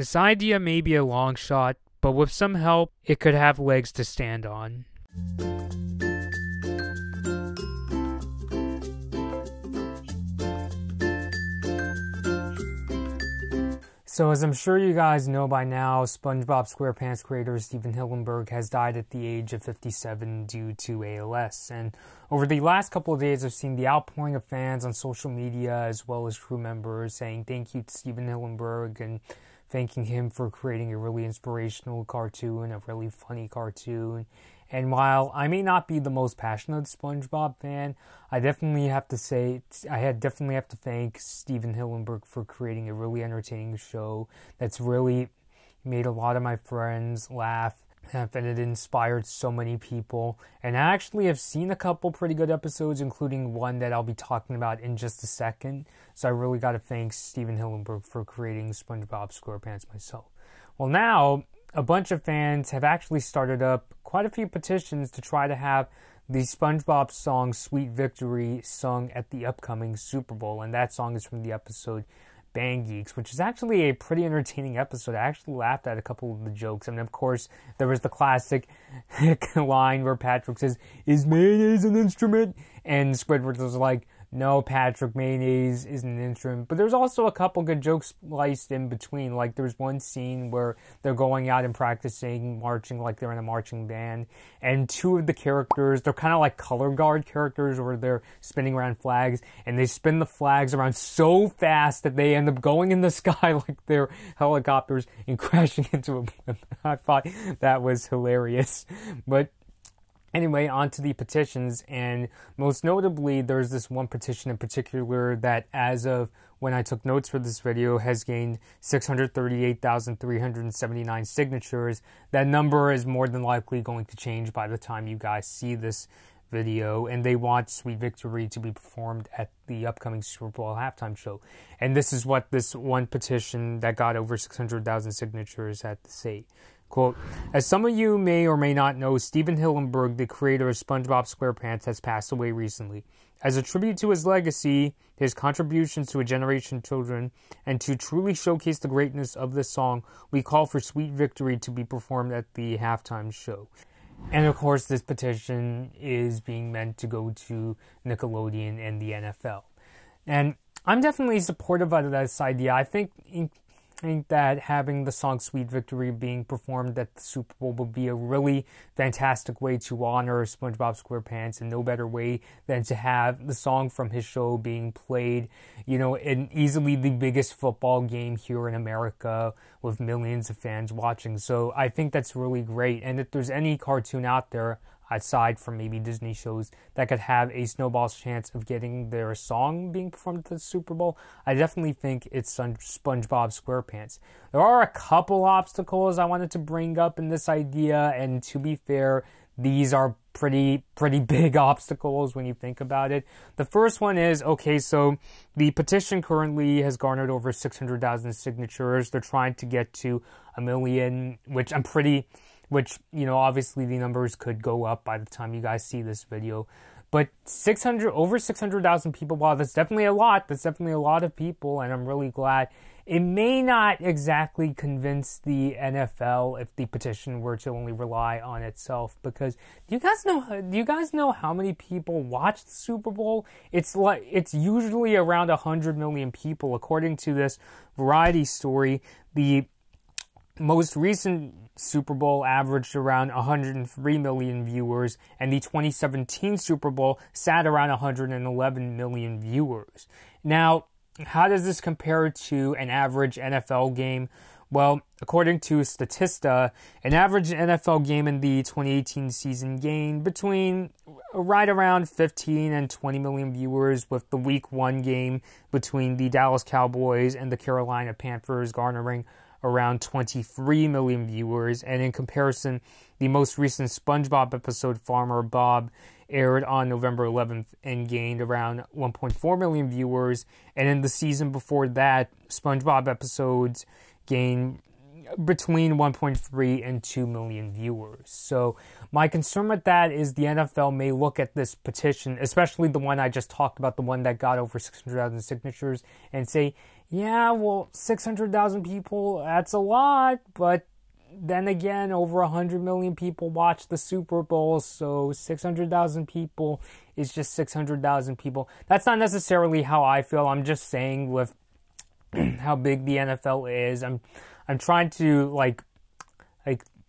This idea may be a long shot, but with some help, it could have legs to stand on. So as I'm sure you guys know by now, SpongeBob SquarePants creator Steven Hillenburg has died at the age of 57 due to ALS. And over the last couple of days, I've seen the outpouring of fans on social media as well as crew members saying thank you to Steven Hillenburg and thanking him for creating a really inspirational cartoon, a really funny cartoon. And while I may not be the most passionate SpongeBob fan, I definitely have to thank Steven Hillenburg for creating a really entertaining show that's really made a lot of my friends laugh, and it inspired so many people. And I actually have seen a couple pretty good episodes, including one that I'll be talking about in just a second. So I really got to thank Steven Hillenburg for creating SpongeBob SquarePants myself. Well, now a bunch of fans have actually started up quite a few petitions to try to have the SpongeBob song Sweet Victory sung at the upcoming Super Bowl. And that song is from the episode Bang Geeks, which is actually a pretty entertaining episode. I actually laughed at a couple of the jokes. I mean, of course, there was the classic line where Patrick says, "Is mayonnaise an instrument?" And Squidward was like, "No, Patrick, mayonnaise isn't an instrument." But there's also a couple good jokes spliced in between. Like, there's one scene where they're going out and practicing marching like they're in a marching band. And two of the characters, they're kind of like color guard characters where they're spinning around flags. And they spin the flags around so fast that they end up going in the sky like they're helicopters and crashing into a blimp. I thought that was hilarious. But anyway, on to the petitions, and most notably, there's this one petition in particular that, as of when I took notes for this video, has gained 638,379 signatures. That number is more than likely going to change by the time you guys see this video, and they want Sweet Victory to be performed at the upcoming Super Bowl halftime show. And this is what this one petition that got over 600,000 signatures had to say. Quote, "As some of you may or may not know, Steven Hillenburg, the creator of SpongeBob SquarePants, has passed away recently. As a tribute to his legacy, his contributions to a generation of children, and to truly showcase the greatness of this song, we call for Sweet Victory to be performed at the halftime show." And of course, this petition is being meant to go to Nickelodeon and the NFL. And I'm definitely supportive of this idea. I think that having the song Sweet Victory being performed at the Super Bowl would be a really fantastic way to honor SpongeBob SquarePants, and no better way than to have the song from his show being played, you know, in easily the biggest football game here in America with millions of fans watching. So I think that's really great. And if there's any cartoon out there, aside from maybe Disney shows, that could have a snowball's chance of getting their song being performed at the Super Bowl, I definitely think it's SpongeBob SquarePants. There are a couple obstacles I wanted to bring up in this idea, and to be fair, these are pretty big obstacles when you think about it. The first one is, okay, so the petition currently has garnered over 600,000 signatures. They're trying to get to 1 million, which, you know, obviously the numbers could go up by the time you guys see this video. But over 600,000 people, wow, that's definitely a lot. That's definitely a lot of people, and I'm really glad. It may not exactly convince the NFL if the petition were to only rely on itself, because do you guys know how many people watch the Super Bowl? It's usually around 100 million people, according to this Variety story. The most recent Super Bowl averaged around 103 million viewers, and the 2017 Super Bowl sat around 111 million viewers. Now, how does this compare to an average NFL game? Well, according to Statista, an average NFL game in the 2018 season gained between right around 15 and 20 million viewers, with the Week 1 game between the Dallas Cowboys and the Carolina Panthers garnering around 23 million viewers. And in comparison, the most recent SpongeBob episode, Farmer Bob, aired on November 11th and gained around 1.4 million viewers. And in the season before that, SpongeBob episodes gained between 1.3 and 2 million viewers. So my concern with that is the NFL may look at this petition, especially the one I just talked about, the one that got over 600,000 signatures, and say, Yeah, well, 600,000 people, that's a lot, but then again, over 100 million people watch the Super Bowl, so 600,000 people is just 600,000 people. That's not necessarily how I feel. I'm just saying with how big the NFL is. I'm trying to like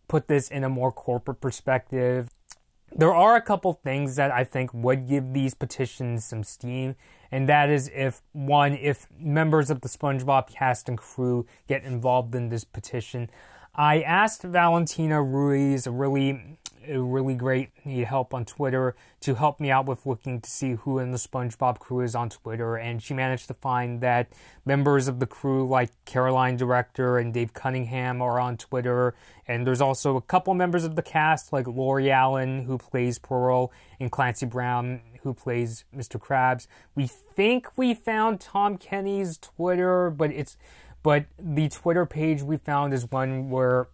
put this in a more corporate perspective. There are a couple things that I think would give these petitions some steam, and that is if members of the SpongeBob cast and crew get involved in this petition. I asked Valentina Ruiz, a really great help on Twitter, to help me out with looking to see who in the SpongeBob crew is on Twitter, and she managed to find that members of the crew like Caroline Director and Dave Cunningham are on Twitter, and there's also a couple members of the cast like Lori Allen, who plays Pearl, and Clancy Brown, who plays Mr. Krabs. We think we found Tom Kenny's Twitter, but the Twitter page we found is one where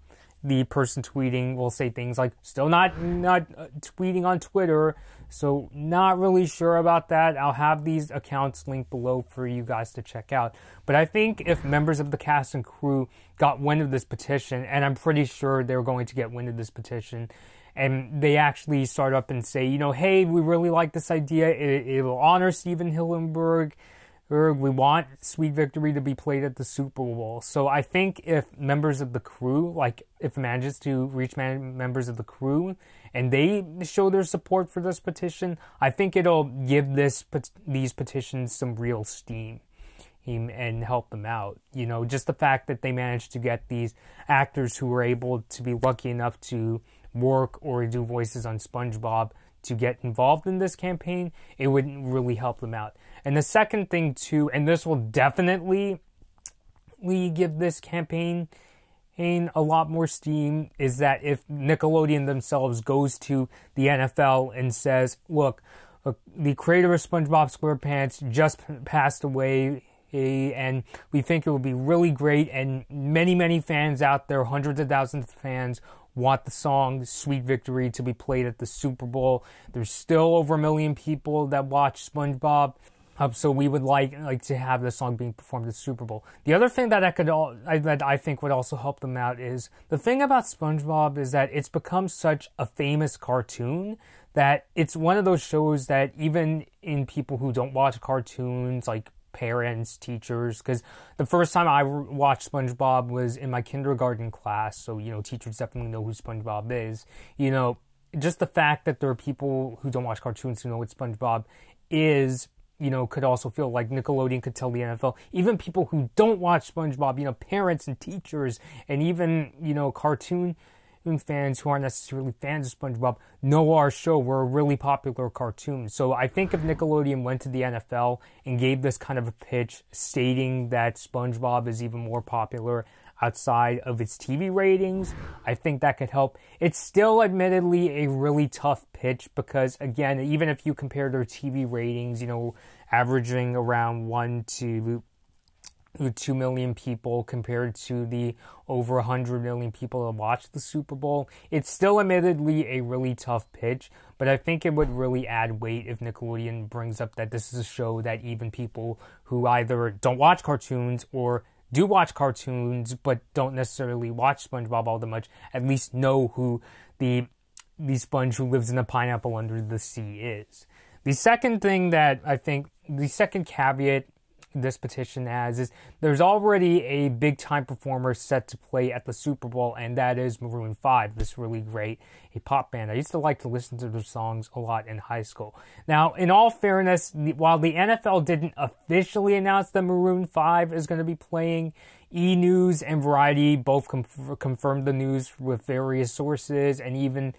the person tweeting will say things like, still not tweeting on Twitter, so not really sure about that. I'll have these accounts linked below for you guys to check out. But I think if members of the cast and crew got wind of this petition, and I'm pretty sure they're going to get wind of this petition, and they actually start up and say, hey, we really like this idea, it will honor Stephen Hillenburg, we want Sweet Victory to be played at the Super Bowl. So I think if members of the crew, if it manages to reach members of the crew and they show their support for this petition, I think it'll give these petitions some real steam and help them out. Just the fact that they managed to get these actors who were able to be lucky enough to work or do voices on SpongeBob to get involved in this campaign, it would really help them out. And the second thing too, and this will definitely give this campaign a lot more steam, is that if Nickelodeon themselves goes to the NFL and says, look, the creator of SpongeBob SquarePants just passed away, and we think it would be really great, and many fans out there, hundreds of thousands of fans, want the song Sweet Victory to be played at the Super Bowl. There's still over 1 million people that watch SpongeBob, so we would like to have the song being performed at the Super Bowl. The other thing that I think would also help them out is, the thing about SpongeBob is that it's become such a famous cartoon that it's one of those shows that even in people who don't watch cartoons, like parents, teachers, because the first time I watched SpongeBob was in my kindergarten class, so teachers definitely know who SpongeBob is. Just the fact that there are people who don't watch cartoons who know what SpongeBob is, could also feel like Nickelodeon could tell the NFL, even people who don't watch SpongeBob, parents and teachers, and even cartoon fans who aren't necessarily fans of SpongeBob know our show. We're a really popular cartoon. So I think if Nickelodeon went to the NFL and gave this kind of a pitch stating that SpongeBob is even more popular outside of its TV ratings, I think that could help. It's still admittedly a really tough pitch because, again, even if you compare their TV ratings, averaging around 1 to 2 million people compared to the over 100 million people that watch the Super Bowl, it's still admittedly a really tough pitch, but I think it would really add weight if Nickelodeon brings up that this is a show that even people who either don't watch cartoons or do watch cartoons but don't necessarily watch SpongeBob all that much, at least know who the sponge who lives in a pineapple under the sea is. The second thing that I think, the second caveat this petition has is there's already a big time performer set to play at the Super Bowl, and that is Maroon 5, this really great pop band. I used to like to listen to their songs a lot in high school. Now, in all fairness, while the NFL didn't officially announce that Maroon 5 is going to be playing, E! News and Variety both confirmed the news with various sources, and even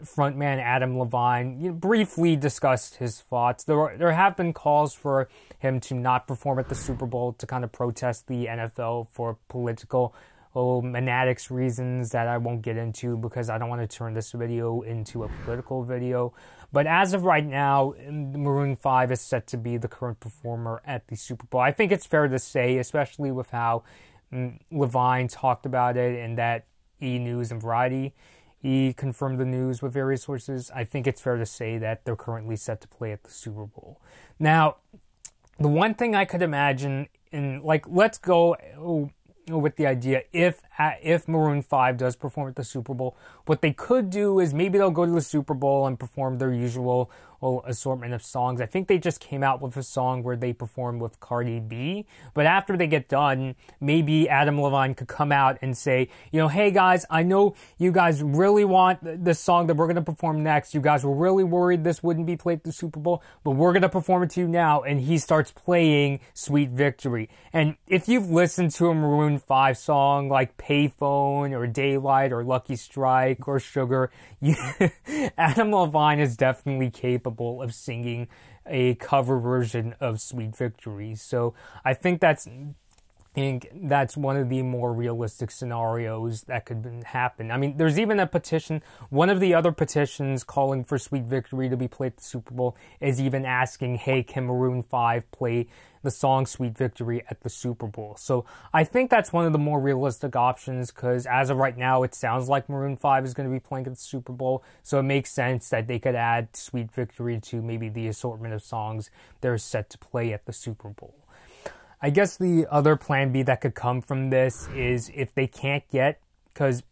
frontman Adam Levine briefly discussed his thoughts. There have been calls for him to not perform at the Super Bowl to kind of protest the NFL for political fanatics reasons that I won't get into because I don't want to turn this video into a political video. But as of right now, Maroon 5 is set to be the current performer at the Super Bowl. I think it's fair to say, especially with how Levine talked about it and that E! News and Variety he confirmed the news with various sources, I think it's fair to say that they're currently set to play at the Super Bowl. Now, the one thing I could imagine and like, let's go with the idea, if Maroon 5 does perform at the Super Bowl, what they could do is maybe they'll go to the Super Bowl and perform their usual assortment of songs. I think they just came out with a song where they performed with Cardi B, but after they get done, maybe Adam Levine could come out and say, you know, hey guys, I know you guys really want the song that we're going to perform next. You guys were really worried this wouldn't be played at the Super Bowl, but we're going to perform it to you now. And he starts playing Sweet Victory. And if you've listened to a Maroon 5 song like Payphone or Daylight or Lucky Strike or Sugar, Adam Levine is definitely capable of singing a cover version of Sweet Victory. So I think that's one of the more realistic scenarios that could happen. I mean, there's even a petition. One of the other petitions calling for Sweet Victory to be played at the Super Bowl is even asking, hey, can Maroon 5 play the song Sweet Victory at the Super Bowl? So I think that's one of the more realistic options, because as of right now, it sounds like Maroon 5 is going to be playing at the Super Bowl. So it makes sense that they could add Sweet Victory to maybe the assortment of songs they're set to play at the Super Bowl. I guess the other plan B that could come from this is if they can't get, because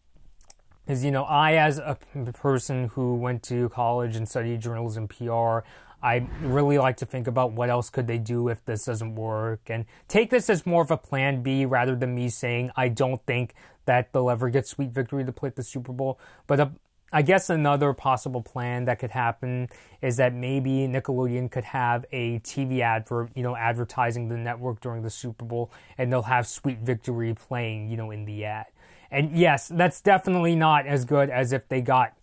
you know, I, as a person who went to college and studied journalism PR, I really like to think about what else could they do if this doesn't work, and take this as more of a plan B rather than me saying I don't think that they'll ever get Sweet Victory to play at the Super Bowl. But I guess another possible plan that could happen is that maybe Nickelodeon could have a TV advert, you know, advertising the network during the Super Bowl, and they'll have Sweet Victory playing, you know, in the ad. And yes, that's definitely not as good as if they got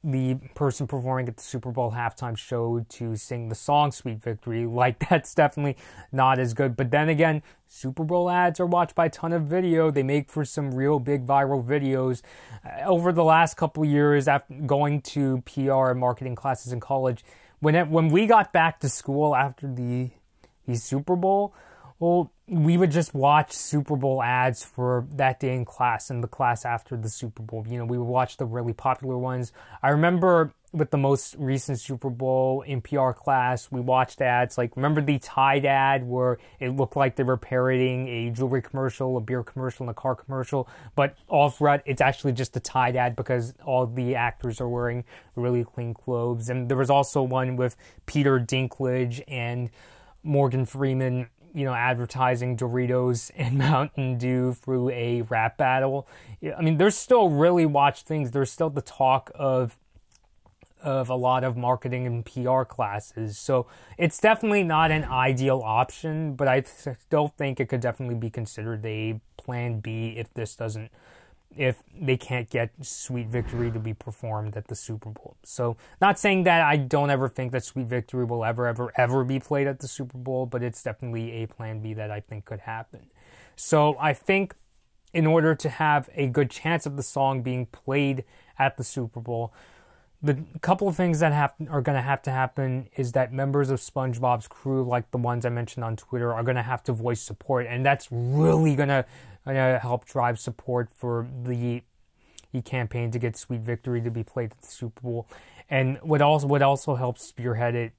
the person performing at the Super Bowl halftime show to sing the song Sweet Victory. Like, that's definitely not as good. But then again, Super Bowl ads are watched by a ton of video. They make for some real big viral videos. Over the last couple of years, after going to PR and marketing classes in college, when we got back to school after the Super Bowl, well, we would just watch Super Bowl ads for that day in class and the class after the Super Bowl. You know, we would watch the really popular ones. I remember with the most recent Super Bowl in PR class, we watched ads like, remember the Tide ad where it looked like they were parodying a jewelry commercial, a beer commercial, and a car commercial, but all throughout it's actually just a Tide ad because all the actors are wearing really clean clothes. And there was also one with Peter Dinklage and Morgan Freeman, you know, advertising Doritos and Mountain Dew through a rap battle. I mean, there's still really watched things. There's still the talk of a lot of marketing and PR classes. So it's definitely not an ideal option, but I still think it could definitely be considered a plan B if they can't get Sweet Victory to be performed at the Super Bowl. So, not saying that I don't ever think that Sweet Victory will ever be played at the Super Bowl, but it's definitely a plan B that I think could happen. So, I think in order to have a good chance of the song being played at the Super Bowl, the couple of things that are going to have to happen is that members of SpongeBob's crew, like the ones I mentioned on Twitter, are going to have to voice support, and that's really going to help drive support for the campaign to get Sweet Victory to be played at the Super Bowl. And what also helps spearhead it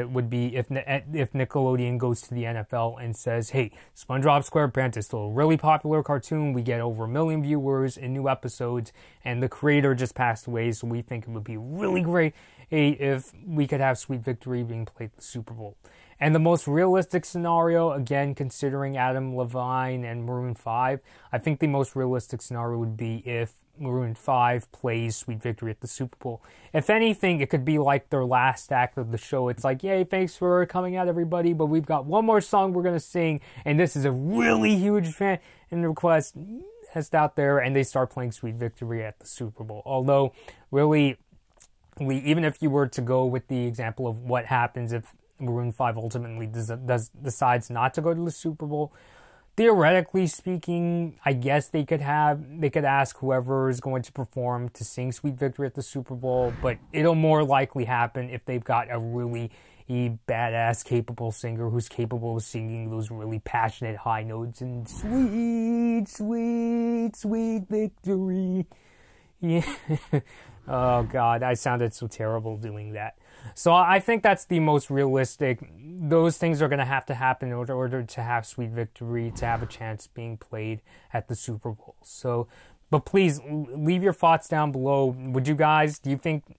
would be if Nickelodeon goes to the NFL and says, hey, SpongeBob SquarePants is still a really popular cartoon. We get over 1 million viewers in new episodes, and the creator just passed away, so we think it would be really great if we could have Sweet Victory being played at the Super Bowl. And the most realistic scenario, again, considering Adam Levine and Maroon 5, I think the most realistic scenario would be if Maroon 5 plays Sweet Victory at the Super Bowl. If anything, it could be like their last act of the show. It's like, yay, thanks for coming out, everybody, but we've got one more song we're going to sing, and this is a really huge fan request out there, and they start playing Sweet Victory at the Super Bowl. Although, really, even if you were to go with the example of what happens if Maroon 5 ultimately decides not to go to the Super Bowl, theoretically speaking, I guess they could ask whoever is going to perform to sing Sweet Victory at the Super Bowl, but it'll more likely happen if they've got a really badass, capable singer who's capable of singing those really passionate high notes and sweet, sweet, sweet victory. Yeah. Oh god, I sounded so terrible doing that. So I think that's the most realistic. Those things are going to happen in order to have Sweet Victory, to have a chance being played at the Super Bowl. So, but please leave your thoughts down below. Do you think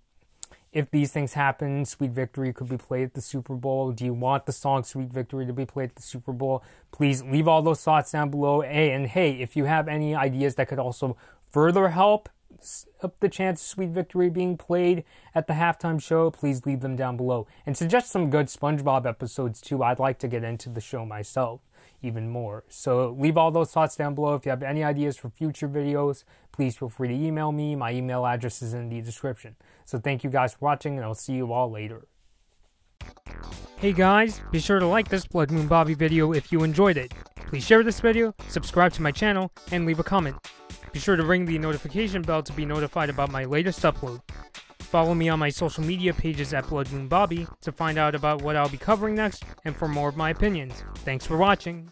if these things happen, Sweet Victory could be played at the Super Bowl? Do you want the song Sweet Victory to be played at the Super Bowl? Please leave all those thoughts down below. And hey, if you have any ideas that could also further help up the chance of Sweet Victory being played at the halftime show, please leave them down below. And suggest some good Spongebob episodes too. I'd like to get into the show myself even more. So leave all those thoughts down below. If you have any ideas for future videos, please feel free to email me. My email address is in the description. So thank you guys for watching, and I'll see you all later. Hey guys, be sure to like this Blood Moon Bobby video if you enjoyed it. Please share this video, subscribe to my channel, and leave a comment. Be sure to ring the notification bell to be notified about my latest upload. Follow me on my social media pages at Blood Moon Bobby to find out about what I'll be covering next and for more of my opinions. Thanks for watching.